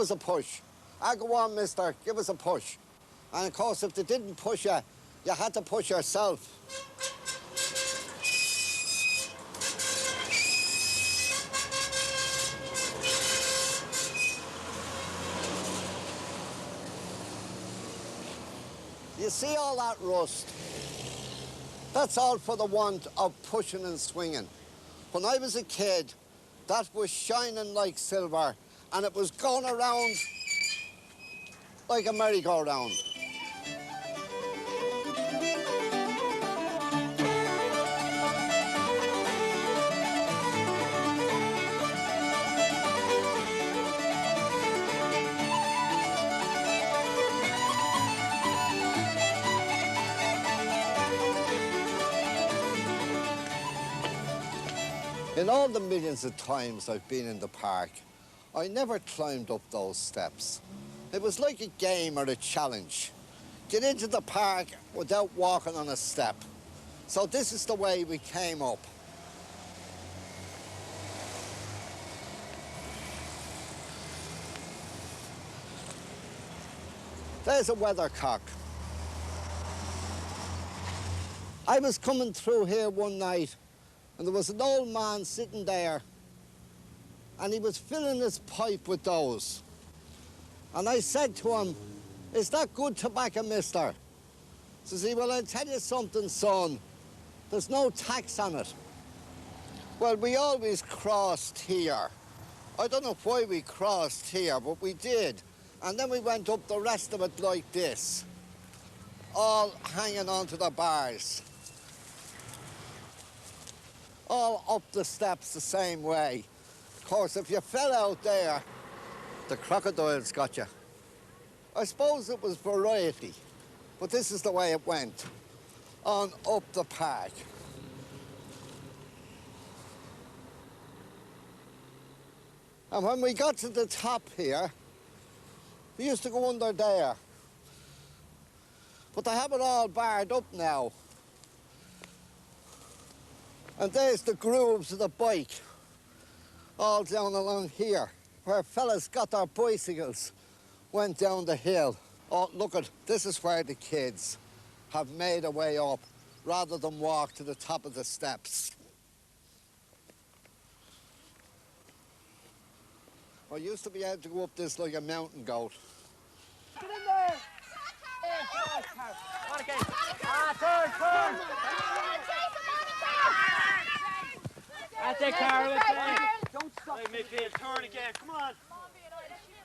Give us a push. I go on, mister, give us a push. And of course, if they didn't push you, you had to push yourself. You see all that rust? That's all for the want of pushing and swinging. When I was a kid, that was shining like silver, and it was going around like a merry-go-round. In all the millions of times I've been in the park, I never climbed up those steps. It was like a game or a challenge. Get into the park without walking on a step. So this is the way we came up. There's a weathercock. I was coming through here one night, and there was an old man sitting there, and he was filling his pipe with those. And I said to him, "Is that good tobacco, mister?" Says he, "Well, I'll tell you something, son. There's no tax on it." Well, we always crossed here. I don't know why we crossed here, but we did. And then we went up the rest of it like this, all hanging onto the bars. All up the steps the same way. Of course, if you fell out there, the crocodiles got you. I suppose it was variety, but this is the way it went, on up the park. And when we got to the top here, we used to go under there. But they have it all barred up now. And there's the grooves of the bike, all down along here, where fellas got their bicycles, went down the hill. Oh, look at, this is where the kids have made a way up, rather than walk to the top of the steps. I used to be able to go up this like a mountain goat. Get in there! On again. Turn! That's it, Carl. Don't stop. Midfield, turn again. Come on.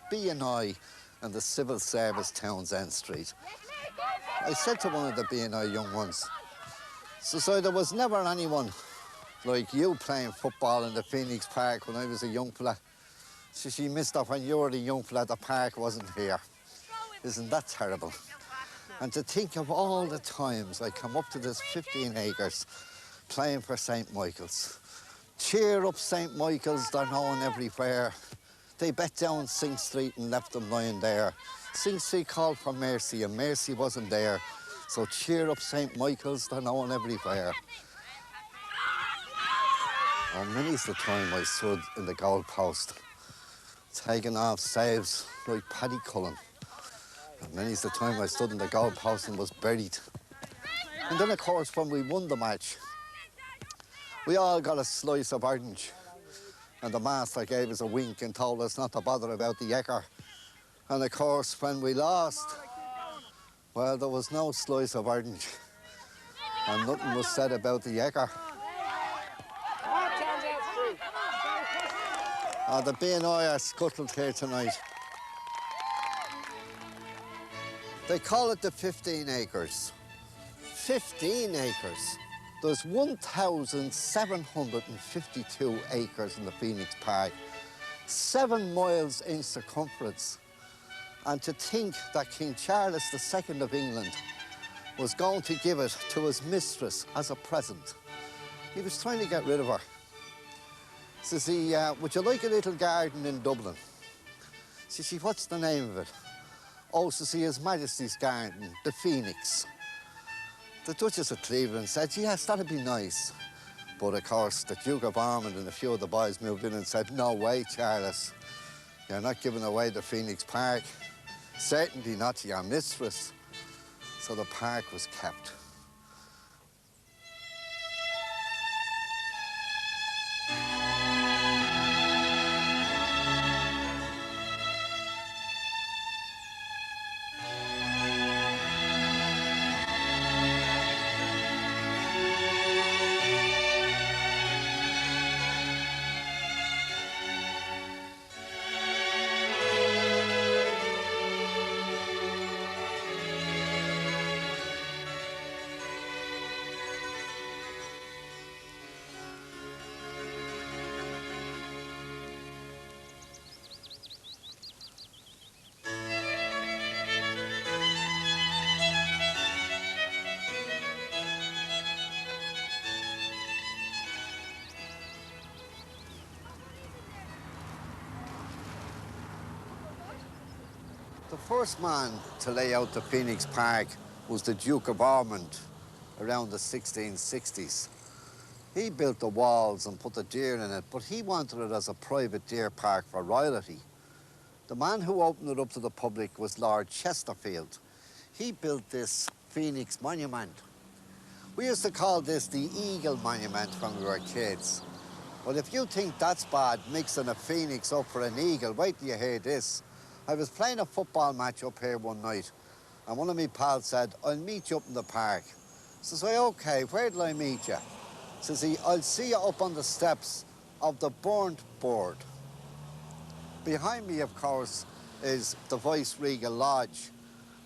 B&I and the Civil Service Townsend Street. I said to one of the B&I young ones, so there was never anyone like you playing football in the Phoenix Park when I was a young fella. So she missed off when you were a young fella, the park wasn't here. Isn't that terrible? And to think of all the times I come up to this 15 acres playing for St. Michael's. Cheer up St. Michael's, they're known everywhere. They bet down Sing Street and left them lying there. Sing Street called for mercy and mercy wasn't there. So cheer up St. Michael's, they're known everywhere. Oh, many's the time I stood in the goal post, taking off saves like Paddy Cullen. And many's the time I stood in the goal post and was buried. And then, of course, when we won the match, we all got a slice of orange. And the master gave us a wink and told us not to bother about the ekka. And, of course, when we lost, well, there was no slice of orange. And nothing was said about the ekka. The B&I are scuttled here tonight. They call it the 15 acres. 15 acres. There's 1,752 acres in the Phoenix Park, 7 miles in circumference. And to think that King Charles II of England was going to give it to his mistress as a present. He was trying to get rid of her. Says he, would you like a little garden in Dublin? Says she, what's the name of it? Oh, says he, His Majesty's Garden, the Phoenix. The Duchess of Cleveland said, yes, that'd be nice. But of course, the Duke of Ormond and a few of the boys moved in and said, no way, Charles. You're not giving away the Phoenix Park, certainly not to your mistress. So the park was kept. The first man to lay out the Phoenix Park was the Duke of Ormond around the 1660s. He built the walls and put the deer in it, but he wanted it as a private deer park for royalty. The man who opened it up to the public was Lord Chesterfield. He built this Phoenix Monument. We used to call this the Eagle Monument when we were kids. Well, if you think that's bad, mixing a phoenix up for an eagle, wait till you hear this. I was playing a football match up here one night, and one of my pals said, "I'll meet you up in the park." Says I, "OK, where'll I meet you?" Says he, "I'll see you up on the steps of the Burnt Bird." Behind me, of course, is the Viceregal Lodge.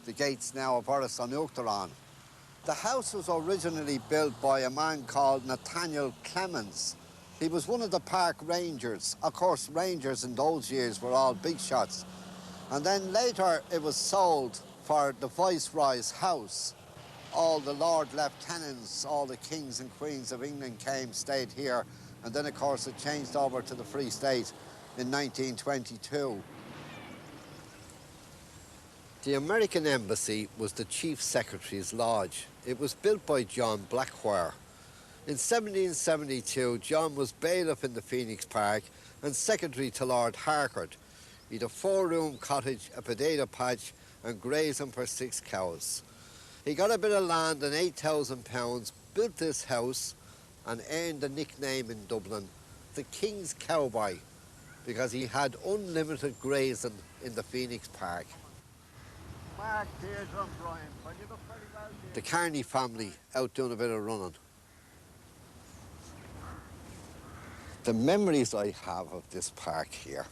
The gates now of Boris on Uachtaráin. The house was originally built by a man called Nathaniel Clemens. He was one of the park rangers. Of course, rangers in those years were all big shots. And then later it was sold for the Viceroy's house. All the Lord Lieutenants, all the kings and queens of England came, stayed here. And then, of course, it changed over to the Free State in 1922. The American Embassy was the Chief Secretary's Lodge. It was built by John Blackwire. In 1772, John was bailiff in the Phoenix Park and secretary to Lord Harcourt. He had a 4-room cottage, a potato patch and grazing for 6 cows. He got a bit of land and £8,000, built this house and earned the nickname in Dublin, the King's Cowboy, because he had unlimited grazing in the Phoenix Park. The Carney family out doing a bit of running. The memories I have of this park here.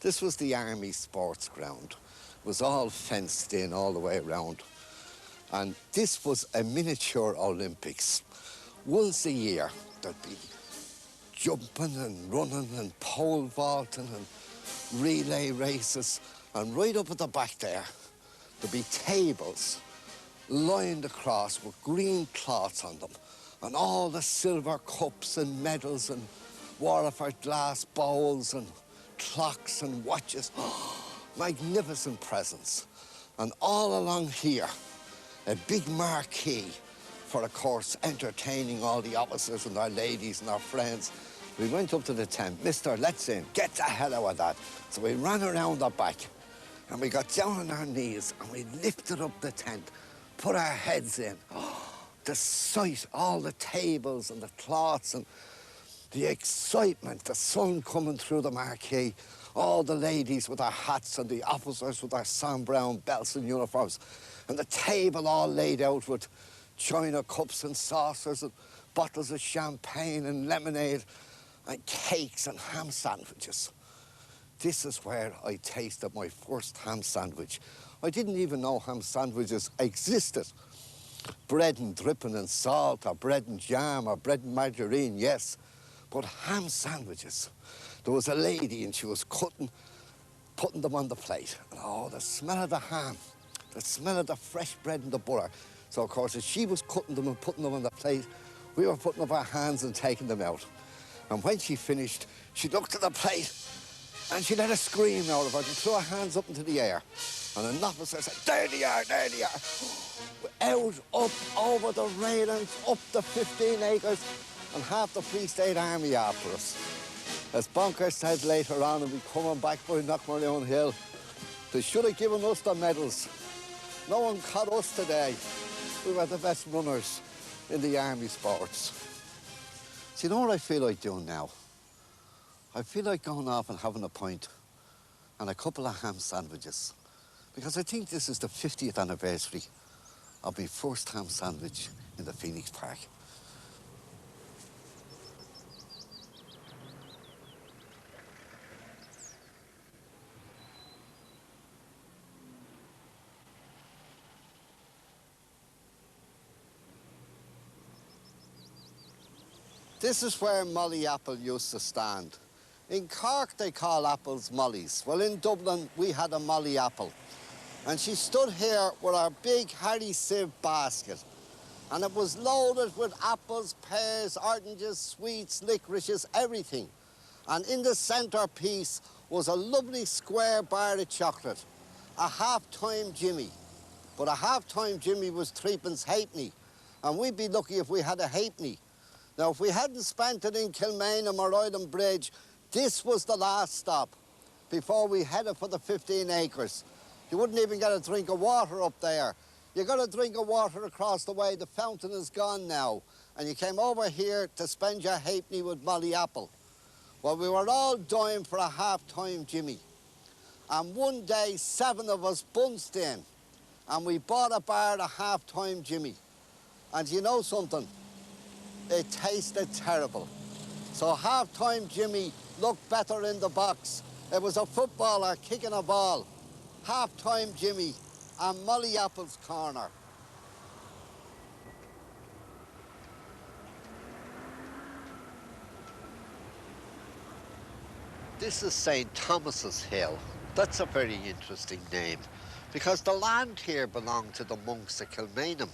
This was the Army sports ground. It was all fenced in all the way around. And this was a miniature Olympics. Once a year, there'd be jumping and running and pole vaulting and relay races. And right up at the back there, there'd be tables lined across with green cloths on them, and all the silver cups and medals and Waterford glass bowls and clocks and watches. Magnificent presents. And all along here, a big marquee for, of course, entertaining all the officers and our ladies and our friends. We went up to the tent. "Mister, let's in. Get the hell out of that." So we ran around the back and we got down on our knees and we lifted up the tent, put our heads in. The sight, all the tables and the cloths and the excitement, the sun coming through the marquee, all the ladies with their hats and the officers with their Sam Brown belts and uniforms, and the table all laid out with china cups and saucers and bottles of champagne and lemonade and cakes and ham sandwiches. This is where I tasted my first ham sandwich. I didn't even know ham sandwiches existed. Bread and dripping in salt, or bread and jam, or bread and margarine, yes. But ham sandwiches. There was a lady and she was putting them on the plate. And oh, the smell of the ham, the smell of the fresh bread and the butter. So, of course, as she was cutting them and putting them on the plate, we were putting up our hands and taking them out. And when she finished, she looked at the plate and she let a scream out of her and threw her hands up into the air. And an officer said, "There they are, there they are." Out, up, over the railings, up the 15 acres, and half the Free State Army after us. As Bonker said later on, and we coming back by Knockmaroon Hill, they should have given us the medals. No one caught us today. We were the best runners in the army sports. So you know what I feel like doing now? I feel like going off and having a pint and a couple of ham sandwiches, because I think this is the 50th anniversary of my first ham sandwich in the Phoenix Park. This is where Molly Apple used to stand. In Cork, they call apples mollies. Well, in Dublin, we had a Molly Apple. And she stood here with our big Harry Sieve basket. And it was loaded with apples, pears, oranges, sweets, licorices, everything. And in the centrepiece was a lovely square bar of chocolate, a half-time Jimmy. But a half-time Jimmy was threepence halfpenny. And we'd be lucky if we had a halfpenny. Now, if we hadn't spent it in Kilmainham or Island Bridge, this was the last stop before we headed for the 15 acres. You wouldn't even get a drink of water up there. You got a drink of water across the way. The fountain is gone now. And you came over here to spend your halfpenny with Molly Apple. Well, we were all dying for a half-time Jimmy. And one day, 7 of us bunched in, and we bought a bar of half-time Jimmy. And you know something? It tasted terrible. So half-time Jimmy looked better in the box. It was a footballer kicking a ball. Half-time Jimmy and Molly Apple's corner. This is St. Thomas's Hill. That's a very interesting name, because the land here belonged to the monks of Kilmainham,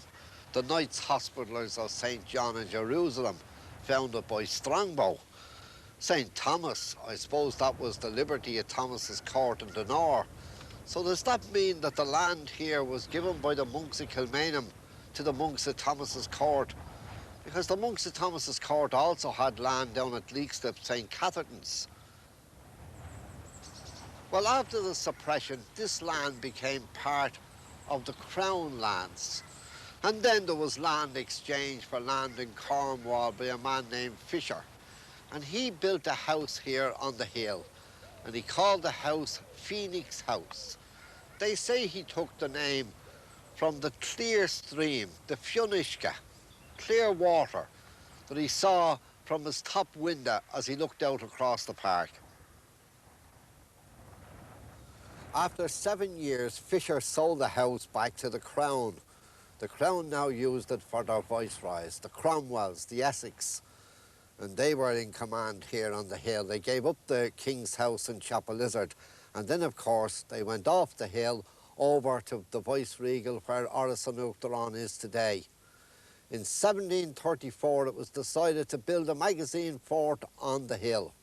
the Knights Hospitallers of St. John in Jerusalem, founded by Strongbow. St. Thomas, I suppose that was the liberty of Thomas's court in the north. So does that mean that the land here was given by the monks of Kilmainham to the monks of Thomas's court? Because the monks of Thomas's court also had land down at Leixlip, St. Catherine's. Well, after the suppression, this land became part of the Crown lands. And then there was land exchange for land in Cornwall by a man named Fisher. And he built a house here on the hill, and he called the house Phoenix House. They say he took the name from the clear stream, the Fionishka, clear water, that he saw from his top window as he looked out across the park. After 7 years, Fisher sold the house back to the Crown. The Crown now used it for their viceroys, the Cromwells, the Essex, and they were in command here on the hill. They gave up the King's House in Chapel Lizard, and then, of course, they went off the hill over to the Viceregal where Orison is today. In 1734, it was decided to build a magazine fort on the hill.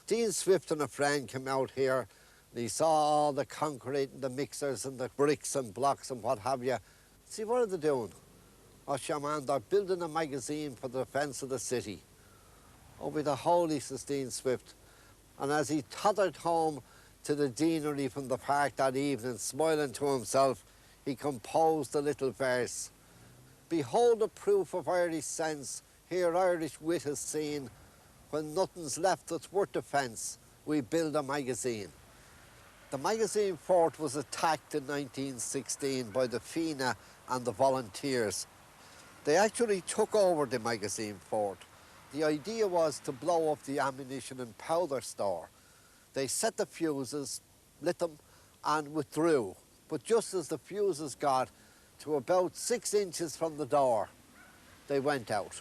Dean Swift and a friend came out here, and he saw all the concrete and the mixers and the bricks and blocks and what have you. See, what are they doing? Oh, shaman, they're building a magazine for the defence of the city. Oh, with the holy, says Dean Swift. And as he tottered home to the deanery from the park that evening, smiling to himself, he composed a little verse. Behold a proof of Irish sense, here Irish wit is seen. When nothing's left that's worth defence, we build a magazine. The magazine fort was attacked in 1916 by the Fianna and the volunteers. They actually took over the magazine fort. The idea was to blow up the ammunition and powder store. They set the fuses, lit them, and withdrew. But just as the fuses got to about 6 inches from the door, they went out.